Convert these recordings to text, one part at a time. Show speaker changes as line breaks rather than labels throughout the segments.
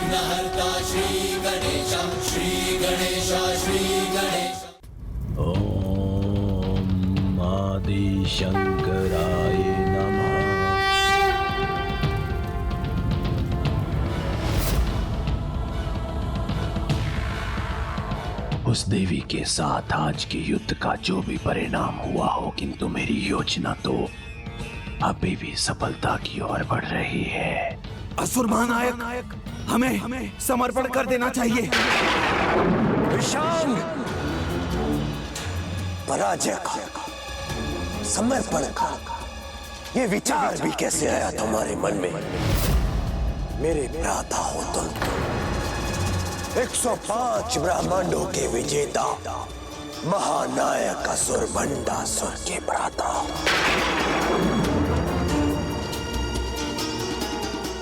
विघ्नहर्ता श्री गणेश, श्री गणेश, श्री गणेश।
ओम आदि शंकराय नमः। उस देवी के साथ आज के युद्ध का जो भी परिणाम हुआ हो, किंतु मेरी योजना तो अभी भी सफलता की ओर बढ़ रही है।
असुर महानायक, हमें समर्पण कर देना चाहिए।
विशाल, पराजय का, समर्पण का ये विचार भी कैसे आया तुम्हारे मन में? मेरे भ्राता हो तुम, 105 ब्रह्मांडों के विजेता, महानायक असुर भंडासुर के भ्राता।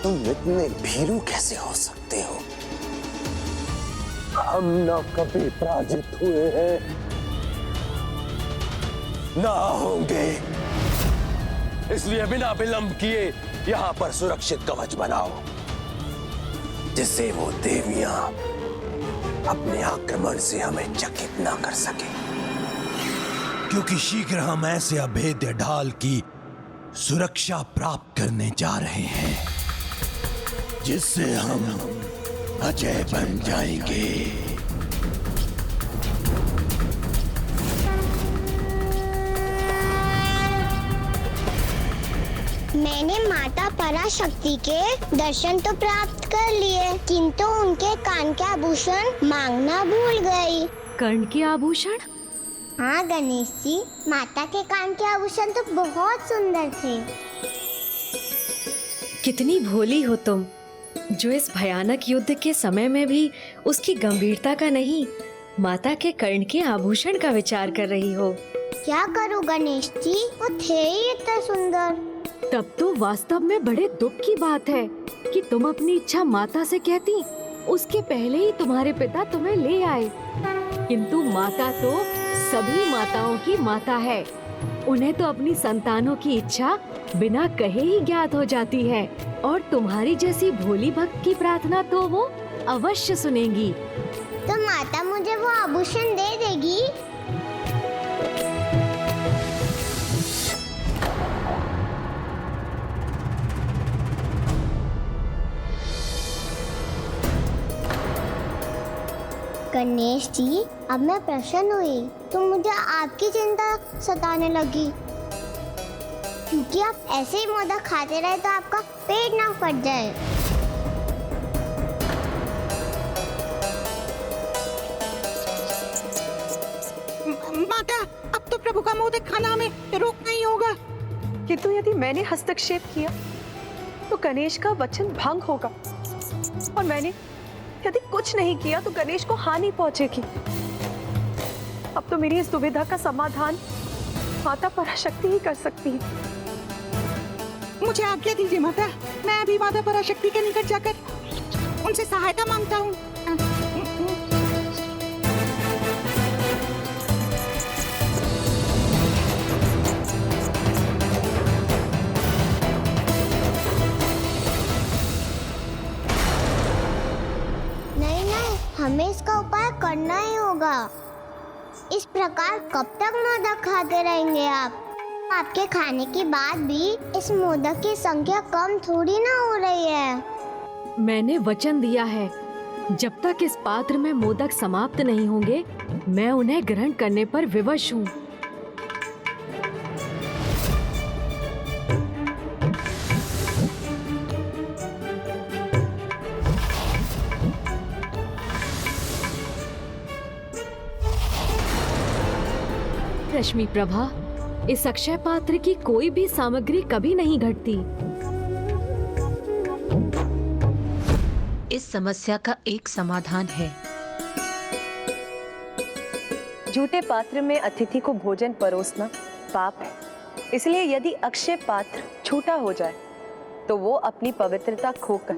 तुम इतने भीरू कैसे हो सकते हो? हम न कभी पराजित हुए हैं, ना होंगे। इसलिए बिना विलंब किए यहां पर सुरक्षित कवच बनाओ, जिससे वो देवियां अपने आक्रमण से हमें चकित ना कर सके।
क्योंकि शीघ्र हम ऐसे अभेद्य ढाल की सुरक्षा प्राप्त करने जा रहे हैं, जिससे हम अजय बन जाएंगे।
मैंने माता पराशक्ति के दर्शन तो प्राप्त कर लिए, किंतु उनके कान के आभूषण मांगना भूल गई।
कर्ण के आभूषण?
हाँ गणेश जी, माता के कान के आभूषण तो बहुत सुंदर थे।
कितनी भोली हो तुम, जो इस भयानक युद्ध के समय में भी उसकी गंभीरता का नहीं, माता के कर्ण के आभूषण का विचार कर रही हो।
क्या करूं गणेश जी, वो थे ही इतने सुंदर।
तब तो वास्तव में बड़े दुख की बात है कि तुम अपनी इच्छा माता से कहती, उसके पहले ही तुम्हारे पिता तुम्हें ले आए। किंतु माता तो सभी माताओं की माता है, उन्हें तो अपनी संतानों की इच्छा बिना कहे ही ज्ञात हो जाती है, और तुम्हारी जैसी भोली भक्त की प्रार्थना तो वो अवश्य सुनेंगी।
तो माता मुझे वो आभूषण दे देगी? गणेश जी, अब मैं प्रसन्न हुई तो मुझे आपकी चिंता सताने लगी, क्योंकि आप ऐसे ही मोदक खाते रहे तो आपका पेट ना फट जाए।
माता, अब तो प्रभु का मोदक खाना हमें रोकना ही होगा।
किंतु यदि मैंने हस्तक्षेप किया तो गणेश का वचन भंग होगा, और मैंने यदि कुछ नहीं किया तो गणेश को हानि पहुंचेगी। अब तो मेरी इस दुविधा का समाधान माता पराशक्ति ही कर सकती है।
मुझे आज्ञा दीजिए माता, मैं अभी माता पराशक्ति के निकट जाकर उनसे सहायता मांगता हूँ।
हमें इसका उपाय करना ही होगा। इस प्रकार कब तक मोदक खाते रहेंगे आप? आपके खाने के बाद भी इस मोदक की संख्या कम थोड़ी ना हो रही है।
मैंने वचन दिया है, जब तक इस पात्र में मोदक समाप्त नहीं होंगे, मैं उन्हें ग्रहण करने पर विवश हूँ। रश्मि प्रभा, इस अक्षय पात्र की कोई भी सामग्री कभी नहीं घटती।
इस समस्या का एक समाधान है।
झूठे पात्र में अतिथि को भोजन परोसना पाप है, इसलिए यदि अक्षय पात्र झूठा हो जाए तो वो अपनी पवित्रता खोकर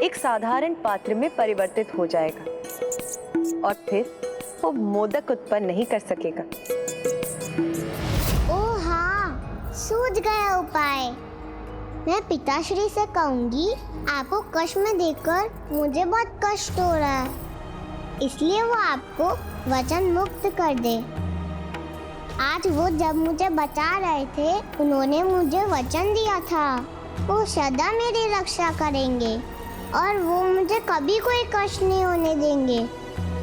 एक साधारण पात्र में परिवर्तित हो जाएगा, और फिर वो मोदक उत्पन्न नहीं कर सकेगा।
सूझ गया उपाय। मैं पिताश्री से कहूंगी आपको कष्ट में देखकर मुझे बहुत कष्ट हो रहा है, इसलिए वो आपको वचन मुक्त कर दे। आज वो जब मुझे बचा रहे थे उन्होंने मुझे वचन दिया था वो सदा मेरी रक्षा करेंगे और वो मुझे कभी कोई कष्ट नहीं होने देंगे।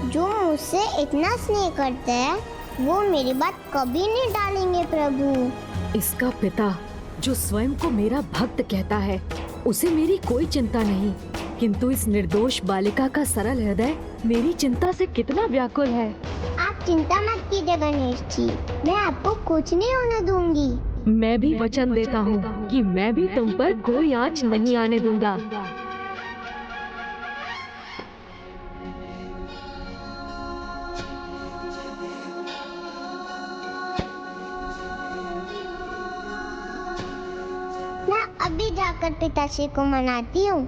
जो मुझसे इतना स्नेह करते हैं वो मेरी बात कभी नहीं टालेंगे प्रभु।
इसका पिता जो स्वयं को मेरा भक्त कहता है उसे मेरी कोई चिंता नहीं, किंतु इस निर्दोष बालिका का सरल हृदय मेरी चिंता से कितना व्याकुल है।
आप चिंता मत कीजिए गणेश जी, मैं आपको कुछ नहीं होने दूंगी।
मैं भी वचन देता हूँ कि मैं भी तुम पर कोई आँच नहीं आने दूंगा।
मैं अभी जाकर पिताश्री को मनाती हूँ।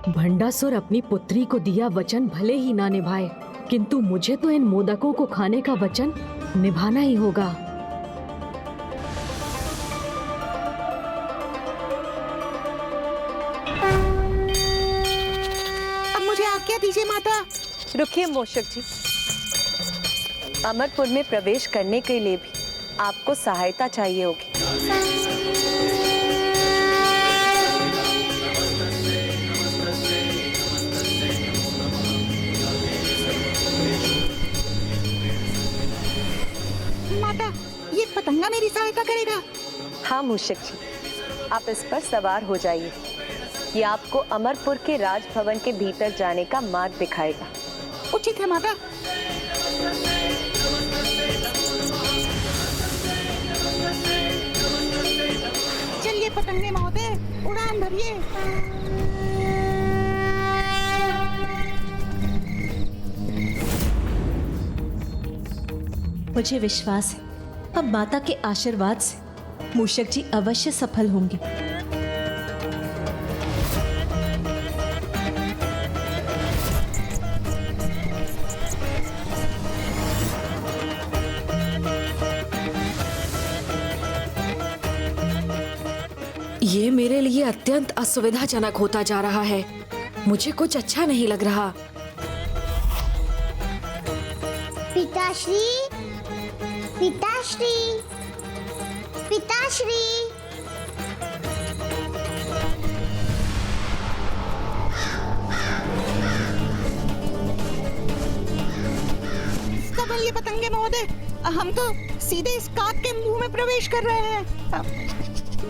भंडासुर अपनी पुत्री को दिया वचन भले ही ना निभाए, किंतु मुझे तो इन मोदकों को खाने का वचन निभाना ही होगा।
अब मुझे आज्ञा दीजिए माता।
रुकिए मूषक जी, अमरपुर में प्रवेश करने के लिए भी आपको सहायता चाहिए होगी।
माता, ये पतंगा मेरी सहायता करेगा।
हाँ मूषक जी, आप इस पर सवार हो जाइए। ये आपको अमरपुर के राजभवन के भीतर जाने का मार्ग दिखाएगा।
उचित है माता। चलिए पतंगे महोदय, उड़ान भरिए।
मुझे विश्वास है अब माता के आशीर्वाद से मूषक जी अवश्य सफल होंगे।
ये मेरे लिए अत्यंत असुविधाजनक होता जा रहा है। मुझे कुछ अच्छा नहीं लग रहा।
पिताश्री, पिताश्री, पिताश्री।
संभलिए पतंगे महोदय, हम तो सीधे इस काक के मुंह में प्रवेश कर रहे हैं,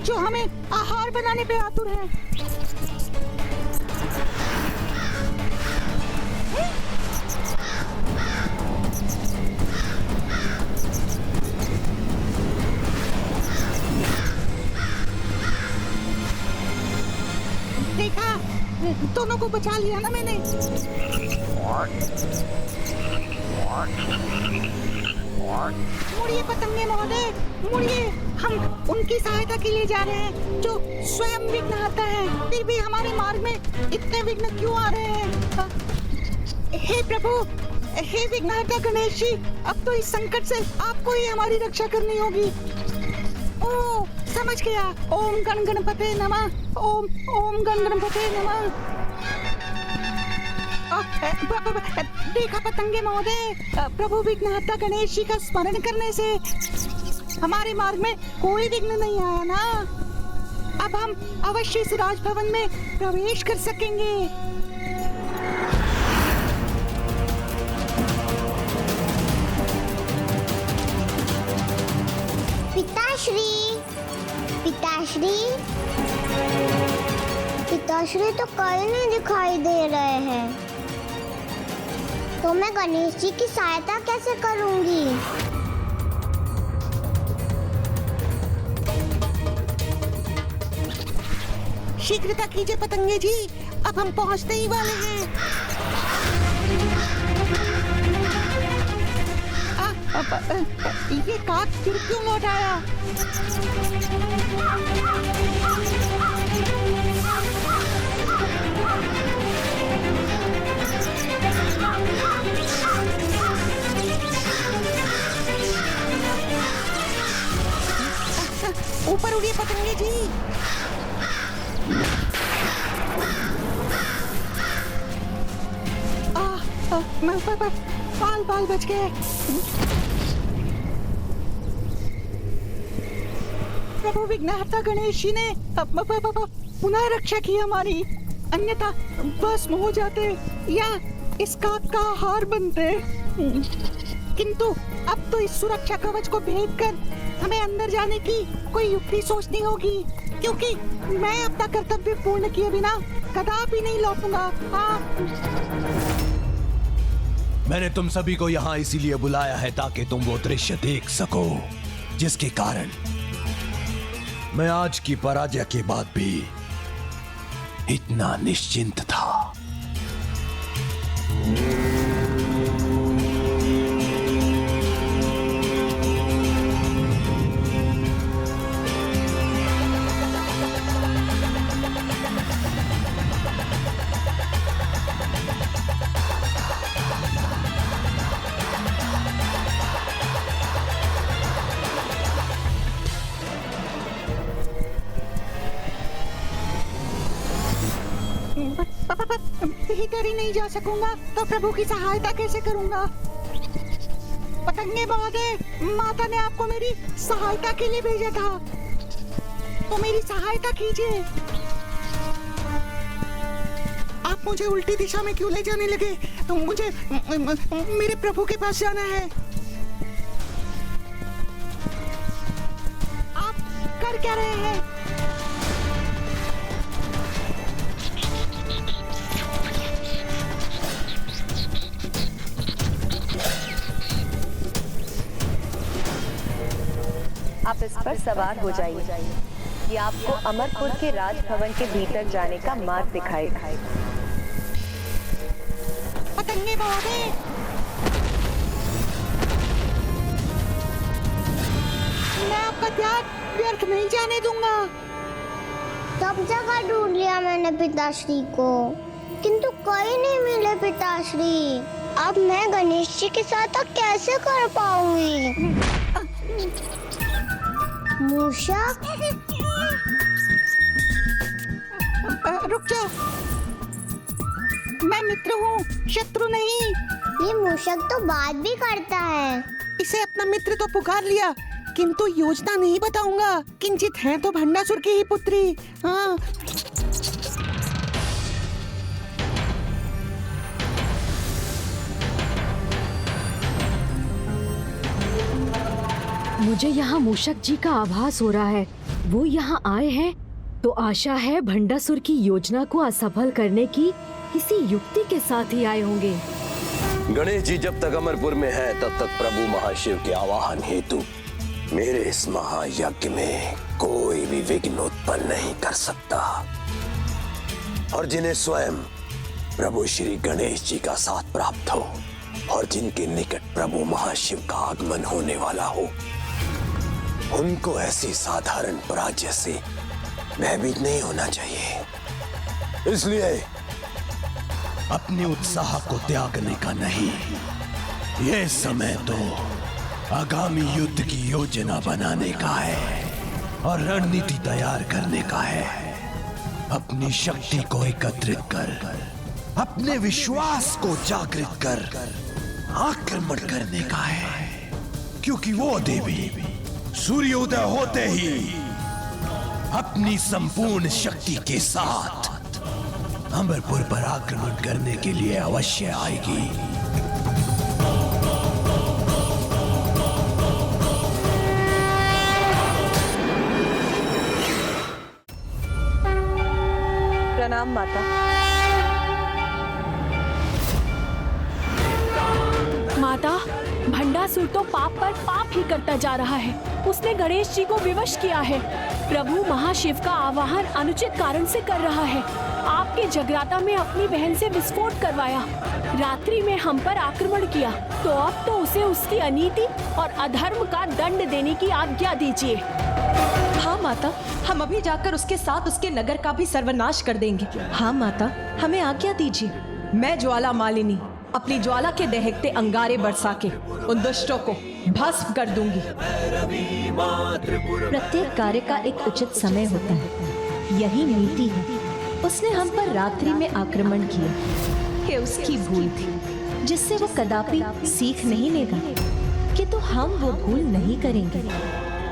जो हमें आहार बनाने पे आतुर है। देखा, दोनों को बचा लिया ना मैंने। मुड़िए पतंगे महोदय, मुड़िए। हम उनकी सहायता के लिए जा रहे हैं जो स्वयं विघ्नहर्ता है, फिर भी हमारे मार्ग में इतने विघ्न क्यों आ रहे हैं? हे प्रभु, हे विघ्नहर्ता गणेश जी, अब तो इस संकट से आपको ही हमारी रक्षा करनी होगी। ओ, समझ गया। ओम गण गणपते नमः। ओम ओम गण गणपते नमः। देखा पतंगे महोदय, प्रभु विघ्नहर्ता गणेश जी का स्मरण करने से हमारे मार्ग में कोई विघ्न नहीं आया ना। अब हम अवश्य इस राजभवन में प्रवेश कर सकेंगे।
पिताश्री, पिताश्री, पिताश्री तो कहीं नहीं दिखाई दे रहे हैं, तो मैं गणेश जी की सहायता कैसे करूंगी?
शीघ्रता कीजिए पतंगे जी, अब हम पहुंचने ही वाले हैं। ये काक फिर क्यों लौट आया? ऊपर उड़िए पतंगे बाल बाल बच गए। प्रभु विघ्नहर्ता गणेश जी ने पुनः रक्षा की हमारी, अन्यथा भस्म हो जाते या इसका का हार बनते। किंतु अब तो इस सुरक्षा कवच को भेद कर हमें अंदर जाने की कोई युक्ति सोचनी होगी, क्योंकि मैं अपना कर्तव्य पूर्ण किए बिना कदापि नहीं लौटूंगा।
मैंने तुम सभी को यहाँ इसीलिए बुलाया है ताकि तुम वो दृश्य देख सको जिसके कारण मैं आज की पराजय के बाद भी इतना निश्चिंत था।
भीतर ही नहीं जा सकूंगा तो प्रभु की सहायता कैसे करूंगा? पतंगे महोदय, माता ने आपको मेरी सहायता के लिए भेजा था, तो मेरी सहायता कीजिए। आप मुझे उल्टी दिशा में क्यों ले जाने लगे? मुझे मेरे प्रभु के पास जाना है। आप कर क्या रहे हैं?
आप इस पर सवार हो जाइए। ये आपको अमरपुर के राजभवन के भीतर जाने का मार्ग दिखाएगा।
पतंगे महोदय, मैं आपका त्याग व्यर्थ नहीं जाने दूंगा।
सब जगह ढूंढ लिया मैंने पिताश्री को, किंतु कोई नहीं मिले पिताश्री। अब मैं गणेश जी के साथ कैसे कर पाऊंगी? मूषक,
रुक जाओ, मैं मित्र हूँ, शत्रु नहीं।
ये मूषक तो बात भी करता है।
इसे अपना मित्र तो पुकार लिया, किंतु योजना नहीं बताऊंगा। किंचित है तो भंडासुर की ही पुत्री। हाँ,
मुझे यहाँ मूषक जी का आभास हो रहा है। वो यहाँ आए हैं तो आशा है भंडासुर की योजना को असफल करने की किसी युक्ति के साथ ही आए होंगे।
गणेश जी जब तक अमरपुर में है तब तक प्रभु महाशिव के आवाहन हेतु मेरे इस महायज्ञ में कोई भी विघ्न उत्पन्न नहीं कर सकता। और जिन्हें स्वयं प्रभु श्री गणेश जी का साथ प्राप्त हो और जिनके निकट प्रभु महाशिव का आगमन होने वाला हो, उनको ऐसी साधारण पराजय से भयभीत नहीं होना चाहिए।
इसलिए अपने उत्साह को त्यागने का नहीं, यह समय तो आगामी युद्ध की योजना बनाने का है और रणनीति तैयार करने का है। अपनी शक्ति को एकत्रित कर, अपने विश्वास को जागृत कर आक्रमण करने का है, क्योंकि वो देवी सूर्योदय होते ही अपनी संपूर्ण शक्ति के साथ अमरपुर पर आक्रमण करने के लिए अवश्य आएगी।
प्रणाम माता।
माता, भंडासुर तो पाप पर पाप ही करता जा रहा है। उसने गणेश जी को विवश किया है। प्रभु महाशिव का आवाहन अनुचित कारण से कर रहा है। आपके जगराता में अपनी बहन से विस्फोट करवाया, रात्रि में हम पर आक्रमण किया, तो अब तो उसे उसकी अनीति और अधर्म का दंड देने की आज्ञा दीजिए।
हाँ माता, हम अभी जाकर उसके साथ उसके नगर का भी सर्वनाश कर देंगे। हाँ माता, हमें आज्ञा दीजिए। मैं ज्वाला मालिनी अपनी ज्वाला के दहकते अंगारे बरसा के उन दुष्टों को भस्म कर दूंगी।
प्रत्येक कार्य का एक उचित समय होता है, यही नीति है। उसने हम पर रात्रि में आक्रमण किया, ये उसकी भूल थी। जिससे वो कदापि सीख नहीं लेगा, किंतु हम वो भूल नहीं करेंगे।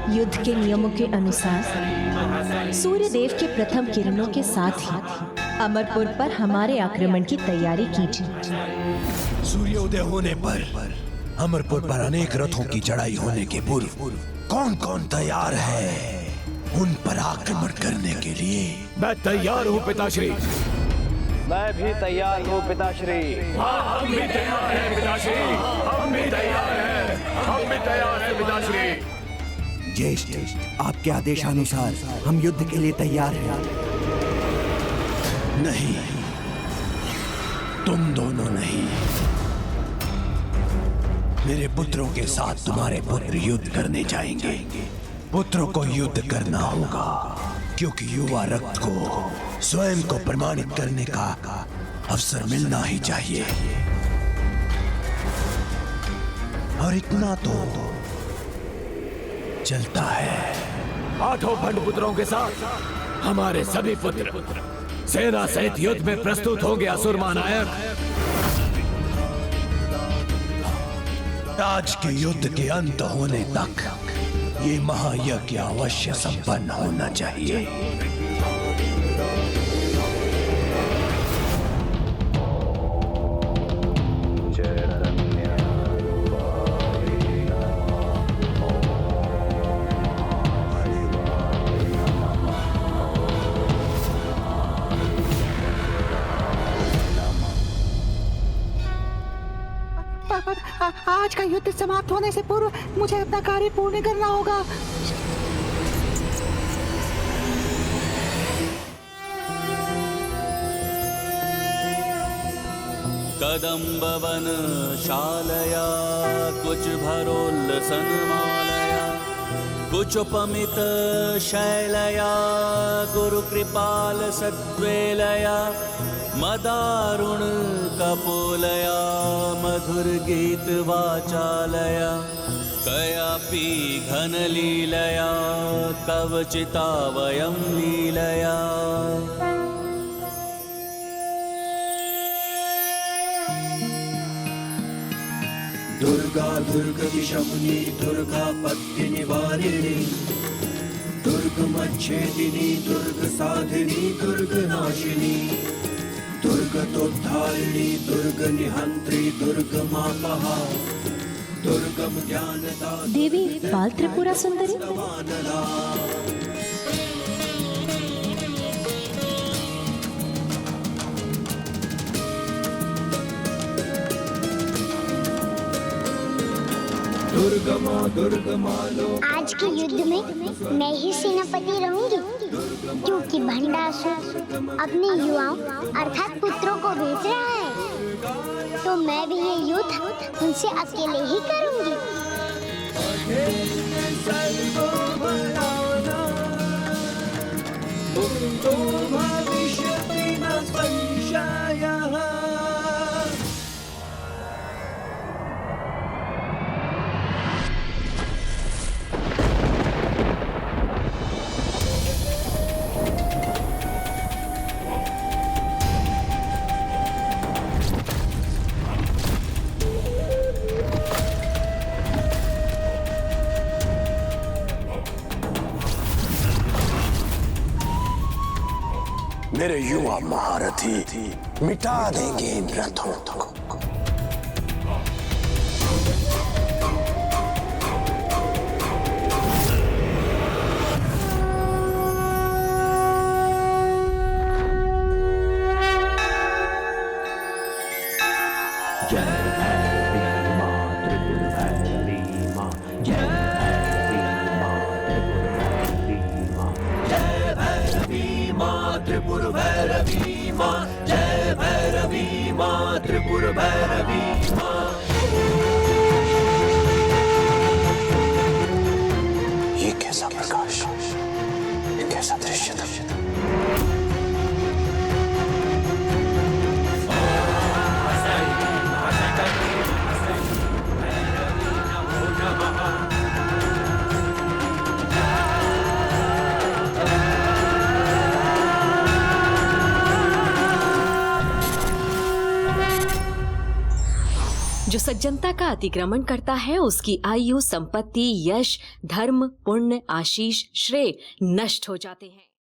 युद्ध के नियमों के अनुसार सूर्य देव के प्रथम किरणों के साथ ही अमरपुर पर हमारे आक्रमण की तैयारी कीजिए।
सूर्योदय होने पर अमरपुर पर अनेक रथों की चढ़ाई होने के पूर्व कौन कौन तैयार है उन पर आक्रमण करने के लिए?
मैं तैयार हूँ पिताश्री।
मैं भी तैयार हूँ पिताश्री।
हम भी तैयार हैं पिताश्री। हम भी तैयार हैं। हम भी तैयार हैं पिताश्री।
ज्येष्ठ, आपके आदेशानुसार हम युद्ध के लिए तैयार हैं।
नहीं, तुम दोनों नहीं। मेरे पुत्रों के साथ तुम्हारे पुत्र युद्ध करने जाएंगे। पुत्रों को युद्ध करना होगा, क्योंकि युवा रक्त को स्वयं को प्रमाणित करने का अवसर मिलना ही चाहिए। और इतना तो चलता है।
8 भंड पुत्रों के साथ हमारे सभी पुत्र सेना सहित युद्ध में प्रस्तुत होंगे। असुर महानायक,
आज के युद्ध के अंत होने तक ये महायज्ञ अवश्य संपन्न होना चाहिए।
आज का युद्ध समाप्त होने से पूर्व मुझे अपना कार्य पूर्ण करना होगा।
कदम्बवन शालया कुछ भरोल्लसन मालया कुचोपमित शैलया गुरु कृपाल सद्वेलया मदारुण कपोलया मधुर गीत वाचालया कयापि घन लीलया कवचिता वयं लीलया।
दुर्गा दुर्गतिशमुनी दुर्गा पत्ति निवारिणी दुर्गमच्छेदिनी दुर्ग साधिनी दुर्ग नाशिनी दुर्गतोद्धारिणी दुर्ग निहंत्री दुर्ग मापहा दुर्गम ज्ञानदा
देवी बाल त्रिपुरा सुंदरी।
दुर्गमा दुर्गमालो।
आज के युद्ध में मैं ही सेनापति रहूंगी, क्योंकि भंडासुर अपने युवाओं अर्थात पुत्रों को भेज रहा है, तो मैं भी ये युद्ध उनसे अकेले ही करूंगी।
मेरे युवा महारथी मिटा देंगे इन रथों को।
त्रिपुर भैरवी माँ, जय भैरवी माँ, त्रिपुर भैरवी माँ।
ये कैसा प्रकाश, ये कैसा दृश्य था।
जो सज्जनता का अतिक्रमण करता है उसकी आयु, संपत्ति, यश, धर्म, पुण्य, आशीष, श्रेय नष्ट हो जाते हैं।